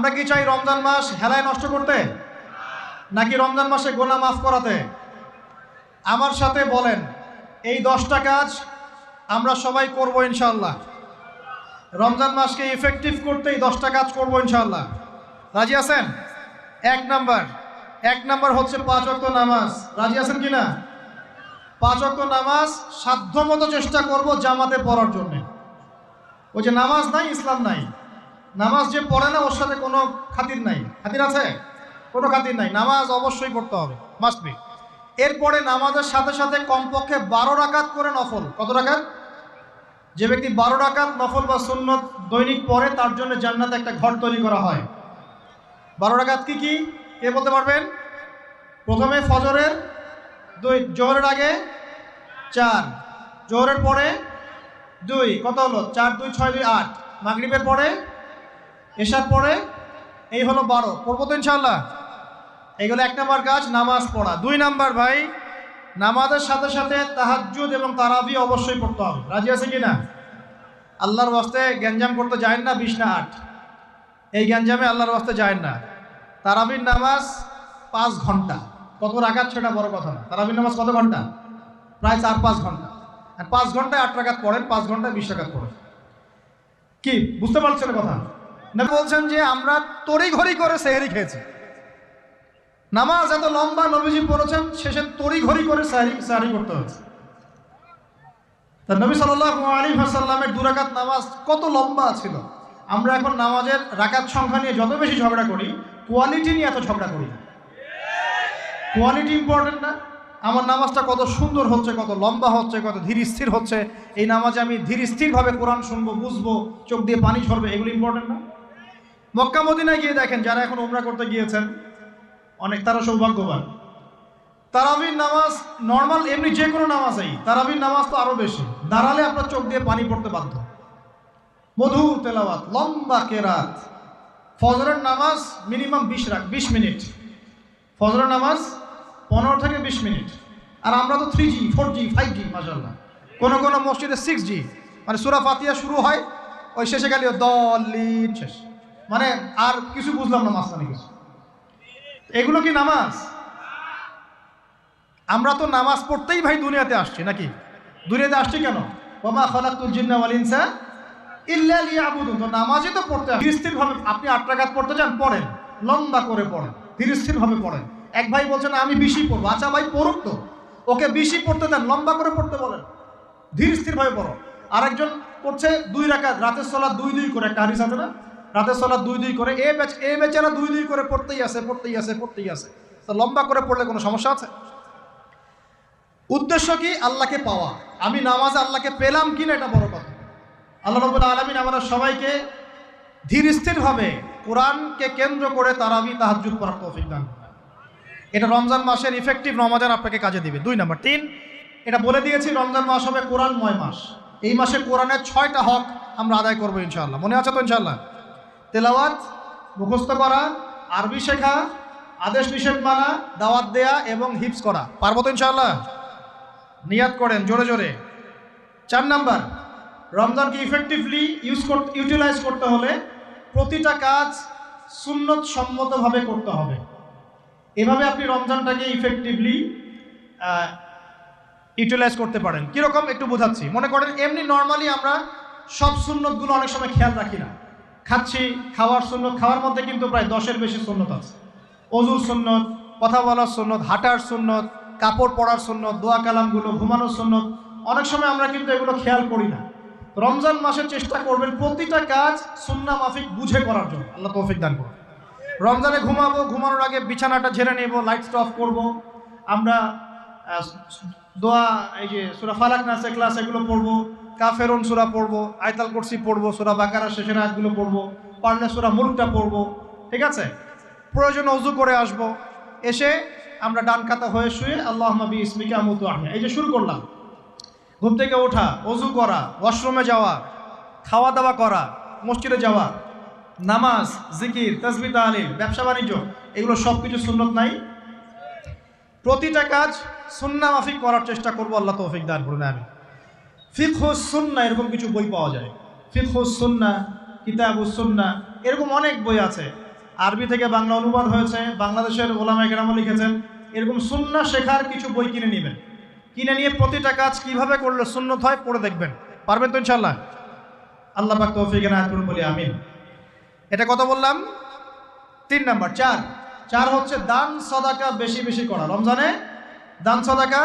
আমরা কি চাই রমজান মাস হেলায় নষ্ট করতে, নাকি রমজান মাসে গোনা মাফ করাতে? আমার সাথে বলেন, এই 10টা কাজ আমরা সবাই করব ইনশাআল্লাহ। রমজান মাসকে ইফেক্টিভ করতে এই 10টা কাজ করব ইনশাআল্লাহ। রাজি আছেন? এক নাম্বার হচ্ছে 5 ওয়াক্ত নামাজ। রাজি আছেন কিনা? 5 ওয়াক্ত নামাজ সাধ্যমতো চেষ্টা করব জামাতে পড়ার জন্য। ওই যে নামাজ নাই ইসলাম নাই, নামাজ যে পড়ে না ওর সাথে কোনো খাতির নাই। খাতির আছে? কোনো খাতির নাই। নামাজ অবশ্যই পড়তে হবে, মাস্ট বি। এরপরে নামাজের সাথে সাথে কমপক্ষে 12 রাকাত করে নফল। কত রাকাত? যে ব্যক্তি 12 রাকাত নফল বা সুন্নত দৈনিক পড়ে তার জন্য জান্নাতে একটা ঘর তৈরি করা হয়। 12 রাকাত কি কি কে বলতে পারবেন? প্রথমে ফজরের 2, জোহরের আগে 4, জোহরের পরে 2, কত হলো? 4 2 6 2 8, মাগরিবের পরে, এশার পরে, এই হলো 12। পড়বো তো ইনশাআল্লাহ? এইগুলো 1 নাম্বার কাজ, নামাজ পড়া। 2 নাম্বার ভাই, নামাজের সাথে সাথে তাহাজ্জুদ এবং তারাবি অবশ্যই পড়তে হবে। রাজি আছে কিনা? আল্লাহর ওয়াস্তে গ্যাঞ্জাম করতে যায় না 20 না 8, এই গ্যাঞ্জামে আল্লাহর ওয়াস্তে যায় না। তারাবির নামাজ 5 ঘন্টা। কত রাকাত সেটা বড় কথা না। তারাবির নামাজ কত ঘন্টা? প্রায় 4-5 ঘন্টা। আর 5 ঘন্টায় 8 রাকাত পড়েন, 5 ঘন্টায় 20 রাকাত পড়েন। কি বুঝতে পারছেন কথা? নবী বলছেন যে আমরা তড়িঘড়ি করে সেহরি খেয়েছি। নামাজ এত লম্বা নবীজি পড়েছেন, শেষে তড়িঘড়ি করে সাহরি করতে হয়েছে। তা নবী সাল্লাল্লাহু আলাইহি ওয়াসাল্লামের 2 রাকাত নামাজ কত লম্বা ছিল। আমরা এখন নামাজের রাকাত সংখ্যা নিয়ে যত বেশি ঝগড়া করি, কোয়ালিটি নিয়ে এত ঝগড়া করি না। কোয়ালিটি ইম্পর্টেন্ট না? আমার নামাজটা কত সুন্দর হচ্ছে, কত লম্বা হচ্ছে, কত ধীর স্থির হচ্ছে, এই নামাজে আমি ধীর স্থিরভাবে কোরআন শুনবো, বুঝবো, চোখ দিয়ে পানি ঝরবে, এগুলো ইম্পর্টেন্ট না? মক্কা মদিনায় গিয়ে দেখেন, যারা এখন উমরা করতে গিয়েছেন অনেক, তারা সৌভাগ্যবান। তারাবির নামাজ নর্মাল এমনি যে কোনো নামাজেই, তারাবির নামাজ তো আরো বেশি। দাঁড়ালে আপনার চোখ দিয়ে পানি পড়তে বাধ্য। মধুর তেলাওয়াত, লম্বা কেরাত। ফজরের নামাজ মিনিমাম 20 মিনিট। ফজরের নামাজ 15 থেকে 20 মিনিট। আর আমরা তো 3G 4G 5G মাশাআল্লাহ। কোনো কোনো মসজিদে 6G, মানে সূরা ফাতিহা শুরু হয়, ওই শেষে গেলে দলিন শেষ, মানে আর কিছু বুঝলাম না মাঝখানে কিছু। এগুলো কি নামাজ? আমরা তো নামাজ পড়তেই ভাই দুনিয়াতে আসছি, নাকি? দুনিয়াতে আসছি কেন? ওয়া মা খালাকতুল জিন্না ওয়াল ইনসা ইল্লা লিয়াবুদুন। তো নামাজই তো পড়তে হবে। ধীরস্থিরভাবে আপনি 8 রাকাত পড়তে চান, পড়েন, লম্বা করে পড়েন, ধীরস্থিরভাবে পড়েন। এক ভাই বলছেন আমি 20ই পড়বো। আচ্ছা ভাই পড়ুক তো, ওকে 20ই পড়তে দেন, লম্বা করে পড়তে বলেন, ধীরস্থিরভাবে পড়ো। আরেকজন পড়ছে 2 রাকাত, রাতের সালাত 2-2 করে, একটা হাদিস আছে না? রাতের সালাত 2-2 করে। এ বেচারা 2-2 করে পড়তেই আছে। তো লম্বা করে পড়লে কোনো সমস্যা আছে? উদ্দেশ্য কি? আল্লাহকে পাওয়া। আমি নামাজে আল্লাহকে পেলাম কিনা এটা বড় কথা। আল্লাহ রাব্বুল আলামিন আমাদের সবাইকে ধীর স্থিরভাবে কোরআনকে কেন্দ্র করে তারাবি তাহাজ্জুদ পড়ার তৌফিক দান করেন। এটা রমজান মাসের ইফেক্টিভ রমাজান আপনাকে কাজে দিবে। 2 নাম্বার। 3, এটা বলে দিয়েছি, রমজান মাস হবে কোরআনময় মাস। এই মাসে কোরআনের 6টা হক আমরা আদায় করবো ইনশাআল্লাহ। মনে আছে তো ইনশাআল্লাহ? তেলাওয়াত, মুখস্থ করা, আরবি শেখা, আদেশ নিষেধ মানা, দাওয়াত দেয়া এবং হিফজ করা। পারবো তো ইনশাআল্লাহ? নিয়াত করেন জোরে জোরে। 4 নাম্বার, রমজানকে ইফেক্টিভলি ইউটিলাইজ করতে হলে প্রতিটা কাজ সুন্নত সম্মতভাবে করতে হবে। এভাবে আপনি রমজানটাকে ইফেক্টিভলি ইউটিলাইজ করতে পারেন। কীরকম একটু বোঝাচ্ছি। মনে করেন এমনি নর্মালি আমরা সব সুন্নতগুলো অনেক সময় খেয়াল রাখি না। খাচ্ছি, খাওয়ার সুন্নত, খাওয়ার মধ্যে কিন্তু প্রায় 10-এর বেশি সুন্নত আছে। অজুর সুন্নত, কথা বলার সুন্নত, হাঁটার সুন্নত, কাপড় পরার সুন্নত, দোয়া কালামগুলো, ঘুমানোর সুন্নত, অনেক সময় আমরা কিন্তু এগুলো খেয়াল করি না। রমজান মাসে চেষ্টা করবেন প্রতিটা কাজ সুন্নাহ মাফিক বুঝে করার জন্য। আল্লাহ তৌফিক দান করুন। রমজানে ঘুমাবো, ঘুমানোর আগে বিছানাটা ঝেড়ে নেব, লাইটসটা অফ করবো, আমরা দোয়া, এই যে সূরা ফালাক নাস ইখলাস এগুলো পড়বো, কাফেরুন সূরা পড়বো, আয়াতুল কুরসি পড়বো, সূরা বাকারা শেষের আয়াতগুলো পড়বো, পারলে সূরা মুলকটা পড়বো, ঠিক আছে? প্রয়োজনে ওযু করে আসবো, এসে আমরা ডান কাতা হয়ে শুয়ে আল্লাহুম্মা বিইসমিকা আমুতু আহইয়া, এই যে শুরু করলাম। ঘুম থেকে ওঠা, ওযু করা, ওয়াশরুমে যাওয়া, খাওয়া দাওয়া করা, মসজিদে যাওয়া, নামাজ, জিকির, তাসবিহ, তাহলিল, ব্যবসা বাণিজ্য, এগুলো সব কিছু সুন্নত নাই? প্রতিটা কাজ সুন্নাহ মাফিক করার চেষ্টা করবো। আল্লাহ তৌফিক দান করুন। আমি ফিকহুস সুন্নাহ এরকম কিছু বই পাওয়া যায়। ফিকহুস সুন্নাহ, কিতাবুস সুন্নাহ, এরকম অনেক বই আছে। আরবি থেকে বাংলা অনুবাদ হয়েছে, বাংলাদেশের ওলামায়ে কেরাম লিখেছেন। এরকম সুন্নাহ শেখার কিছু বই কিনে নেবেন, কিনে নিয়ে প্রতিটা কাজ কিভাবে করলে সুন্নত হয় পড়ে দেখবেন। পারবেন তো ইনশাআল্লাহ? আল্লাহ পাক তৌফিক এনায়েত করুন বলি আমিন। এটা কত বললাম? 3 নাম্বার। 4 হচ্ছে দান সাদাকা বেশি বেশি করা। রমজানে দান সাদাকা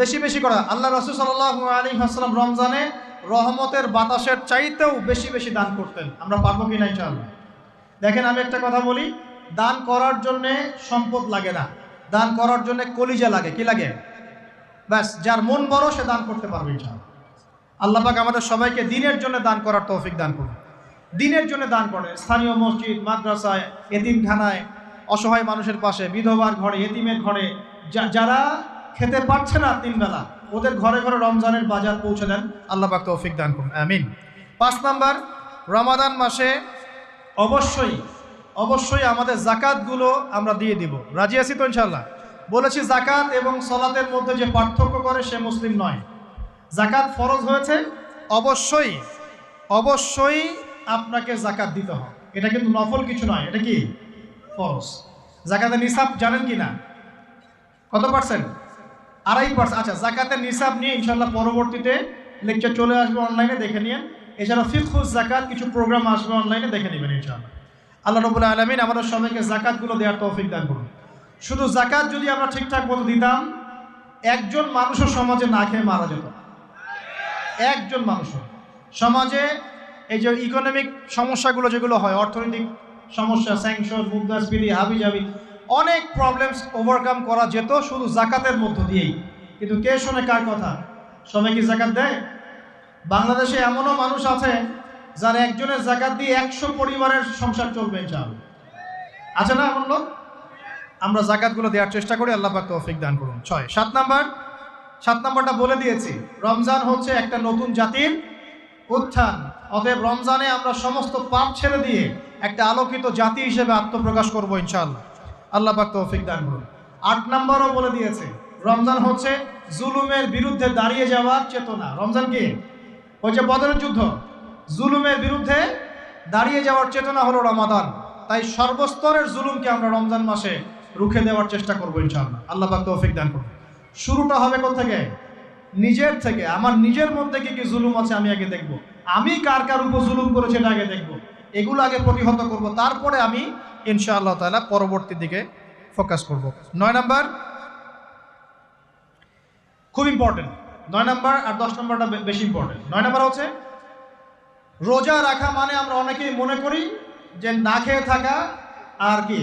বেশি বেশি করা। আল্লাহ রাসূল সাল্লাল্লাহু আলাইহি ওয়াসাল্লাম রমজানে রহমতের বাতাসের চাইতেও বেশি বেশি দান করতেন। আমরা পারবো কিনা ইনশাআল্লাহ? দেখেন, আমি একটা কথা বলি, দান করার জন্যে সম্পদ লাগে না, দান করার জন্য কলিজা লাগে। কি লাগে? ব্যাস, যার মন বড় সে দান করতে পারবে ইনশাআল্লাহ। আল্লাহ পাক আমাদের সবাইকে দ্বীনের জন্য দান করার তৌফিক দান করুন। দ্বীনের জন্য দান করেন, স্থানীয় মসজিদ, মাদ্রাসায়, এতিমখানায়, অসহায় মানুষের পাশে, বিধবার ঘরে, এতিমের ঘরে, যারা খেতে পারছে না 3 বেলা, ওদের ঘরে ঘরে রমজানের বাজার পৌঁছে দেন। আল্লাহ পাক তৌফিক দান করুন, আমিন। 5 নাম্বার, রমাদান মাসে অবশ্যই অবশ্যই আমাদের জাকাতগুলো আমরা দিয়ে দিব। রাজি আছি তো ইনশাআল্লাহ? বলেছি জাকাত এবং সালাতের মধ্যে যে পার্থক্য করে সে মুসলিম নয়। জাকাত ফরজ হয়েছে, অবশ্যই অবশ্যই আপনাকে জাকাত দিতে হবে। এটা কিন্তু নফল কিছু নয়, এটা কি ফরজ। জাকাতের নিসাব জানেন কি না? কত পার্সেন্ট? 2.5%। আচ্ছা, জাকাতের নিসাব নিয়ে ইনশাআল্লাহ পরবর্তীতে লেকচার চলে আসবে, অনলাইনে দেখে নিন। এছাড়া ফিকহুজ জাকাত কিছু প্রোগ্রাম আসবে, অনলাইনে দেখে নেবেন ইনশাআল্লাহ। আল্লাহ রাব্বুল আলামিন আমাদের সবাইকে জাকাতগুলো দেওয়ার তৌফিক দান করুন। শুধু জাকাত যদি আমরা ঠিকঠাক মতো দিতাম, একজন মানুষের সমাজে না খেয়ে মারা যেত। একজন মানুষের সমাজে এই যে ইকোনমিক সমস্যাগুলো যেগুলো হয়, অর্থনৈতিক সমস্যা, স্যাংশন, মুদ্রাস্ফীতি, হাবিজাবি, অনেক প্রবলেমস ওভারকাম করা যেত শুধু জাকাতের মধ্য দিয়েই। কিন্তু কে শোনে কার কথা? সবাই কি জাকাত দেয়? বাংলাদেশে এমনও মানুষ আছে যার একজনের জাকাত দিয়ে 100 পরিবারের সংসার চলবে ইনশাআল্লাহ। আছে না এমন লোক? আমরা জাকাতগুলো দেওয়ার চেষ্টা করি, আল্লাহ পাক তৌফিক দান করুন। 7 নাম্বারটা বলে দিয়েছি, রমজান হচ্ছে একটা নতুন জাতির উত্থান। অতএব রমজানে আমরা সমস্ত পাপ ছেড়ে দিয়ে একটা আলোকিত জাতি হিসেবে আত্মপ্রকাশ করবো ইনশাআল্লাহ। আল্লাহ পাক তৌফিক দান করুন। 8 নাম্বারও বলে দিয়েছে, রমজান হচ্ছে জুলুমের বিরুদ্ধে দাঁড়িয়ে যাওয়ার চেতনা। রমজান কি? ওই যে বদরের যুদ্ধ, জুলুমের বিরুদ্ধে দাঁড়িয়ে যাওয়ার চেতনা হলো রমাদান। তাই সর্বস্তরের জুলুমকে আমরা রমজান মাসে রুখে দেওয়ার চেষ্টা করবো ইনশাআল্লাহ। আল্লাহ পাক তৌফিক দান করুন। শুরুটা হবে কোথা থেকে? নিজের থেকে। আমার নিজের মধ্যে কি কি জুলুম আছে আমি আগে দেখব, আমি কার কার উপর জুলুম করেছি এটা আগে দেখব, এগুলো আগে প্রতিহত করব, তারপরে আমি ইনশাআল্লাহ তাআলা পরবর্তী দিকে ফোকাস করব। 9 নাম্বার খুব ইম্পর্টেন্ট। 9 নাম্বার আর 10 নাম্বারটা বেশি ইম্পর্টেন্ট। 9 নাম্বার হচ্ছে রোজা রাখা মানে আমরা অনেকেই মনে করি যে না খেয়ে থাকা আর কি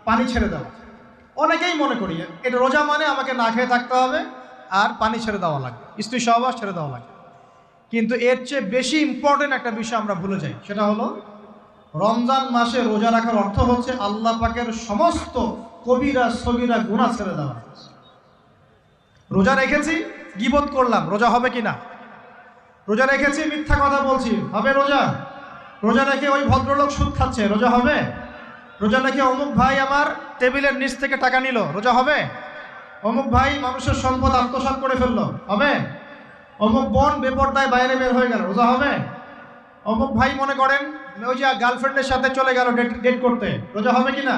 পানি ছেড়ে দেওয়া। অনেকেই মনে করি এটা রোজা মানে আমাকে না খেয়ে থাকতে হবে আর পানি ছেড়ে দেওয়া লাগবে, স্ত্রী সহবাস ছেড়ে দেওয়া লাগবে। কিন্তু এর চেয়ে বেশি ইম্পর্টেন্ট একটা বিষয় আমরা ভুলে যাই, সেটা হলো রমজান মাসে রোজা রাখার অর্থ হচ্ছে আল্লাহ পাকের সমস্ত কবিরা সগীরা গুনাহ ছেড়ে দেওয়া। রোজা রেখেছি, গীবত করলাম, রোজা হবে কি না? রোজা রেখেছি, মিথ্যা কথা বলছি, হবে রোজা? রোজা রেখে ওই ভদ্রলোক সুদ খাচ্ছে, রোজা হবে? রোজা রেখে অমুক ভাই আমার টেবিলের নিচ থেকে টাকা নিল, রোজা হবে? অমুক ভাই মানুষের সম্পদ আত্মসাৎ করে ফেললো, হবে? অমুক বোন বেপরদায় বাইরে বের হয়ে গেল, রোজা হবে? অমুক ভাই মনে করেন ওই যে গার্লফ্রেন্ডের সাথে চলে গেল ডেট করতে, রোজা হবে কি না?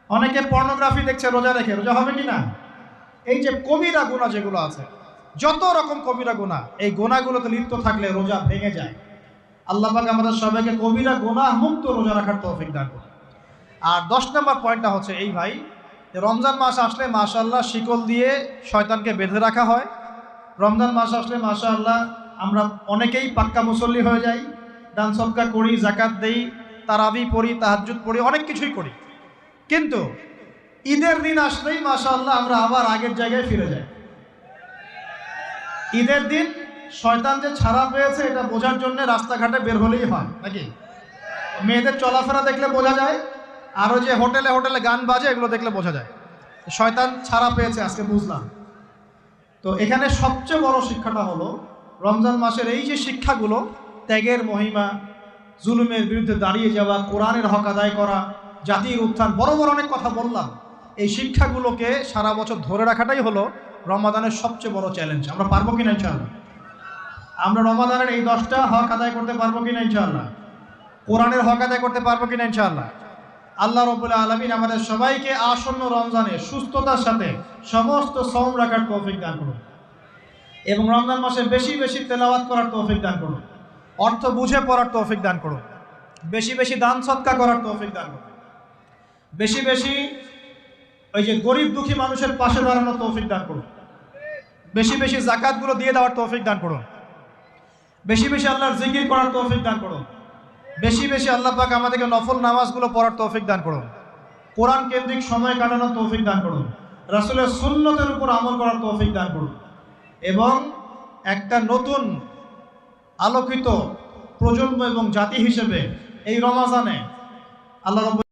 অনেকে পর্নোগ্রাফি দেখছে রোজা রেখে, রোজা হবে কি না? এই যে কবিরা গুনাহ যেগুলো আছে, যত রকম কবিরা গুনাহ, এই গুনাহগুলোতে লিপ্ত থাকলে রোজা ভেঙে যায়। আল্লাহ পাক আমাদের সবাইকে কবিরা গুনাহ মুক্ত রোজা রাখার তৌফিক দান করুন। আর 10 নম্বর পয়েন্টটা হচ্ছে এই ভাই, রমজান মাস আসলে মাশাআল্লাহ শিকল দিয়ে শয়তানকে বেঁধে রাখা হয়। রমজান মাস আসলে মাশাআল্লাহ আমরা অনেকেই পাক্কা মুসল্লি হয়ে যাই, দান সদকা করি, জাকাত দেই, তারাবি পড়ি, তাহাজ্জুদ পড়ি, অনেক কিছুই করি। কিন্তু ঈদের দিন আসলেই মাশাআল্লাহ আমরা আবার আগের জায়গায় ফিরে যাই। ঈদের দিন শয়তান যে ছাড়া পেয়েছে এটা বোঝার জন্য রাস্তাঘাটে বের হলেই হয় নাকি? মেয়েদের চলাফেরা দেখলে বোঝা যায়, আরও যে হোটেলে হোটেলে গান বাজে এগুলো দেখলে বোঝা যায় শয়তান ছাড়া পেয়েছে, আজকে বুঝলাম। তো এখানে সবচেয়ে বড় শিক্ষাটা হলো রমজান মাসের এই যে শিক্ষাগুলো, ত্যাগের মহিমা, জুলুমের বিরুদ্ধে দাঁড়িয়ে যাওয়া, কোরআনের হক আদায় করা, জাতির উত্থান, বড় বড় অনেক কথা বললাম। এই শিক্ষাগুলোকে সারা বছর ধরে রাখাটাই হলো রমাদানের সবচেয়ে বড় চ্যালেঞ্জ। আমরা পারবো কিনা ইনশাআল্লাহ? আমরা রমাদানের এই 10টা হক আদায় করতে পারবো কিনা ইনশাআল্লাহ? কোরআনের হক আদায় করতে পারবো কিনা ইনশাআল্লাহ? আল্লাহ রাব্বুল আলামিন আমাদের সবাইকে আসন্ন রমজানে সুস্থতার সাথে সমস্ত সওম রাখার তৌফিক দান করুন এবং রমজান মাসে বেশি বেশি তেলাওয়াত করার তৌফিক দান করুন, অর্থ বুঝে পড়ার তৌফিক দান করুন, বেশি বেশি দান সদকা করার তৌফিক দান করুন, বেশি বেশি ওই যে গরিব দুঃখী মানুষের পাশে দাঁড়ানোর তৌফিক দান করুন, বেশি বেশি যাকাতগুলো দিয়ে দেওয়ার তৌফিক দান করুন, বেশি বেশি আল্লাহর জিকির করার তৌফিক দান করুন, বেশি বেশি আল্লাহ পাক আমাদেরকে নফল নামাজগুলো পড়ার তৌফিক দান করুন, কোরআন কেন্দ্রিক সময় কাটানোর তৌফিক দান করুন, রাসূলের সুন্নতের উপর আমল করার তৌফিক দান করুন এবং একটা নতুন আলোকিত প্রজন্ম এবং জাতি হিসেবে এই রমজানে আল্লাহ রাব্বুল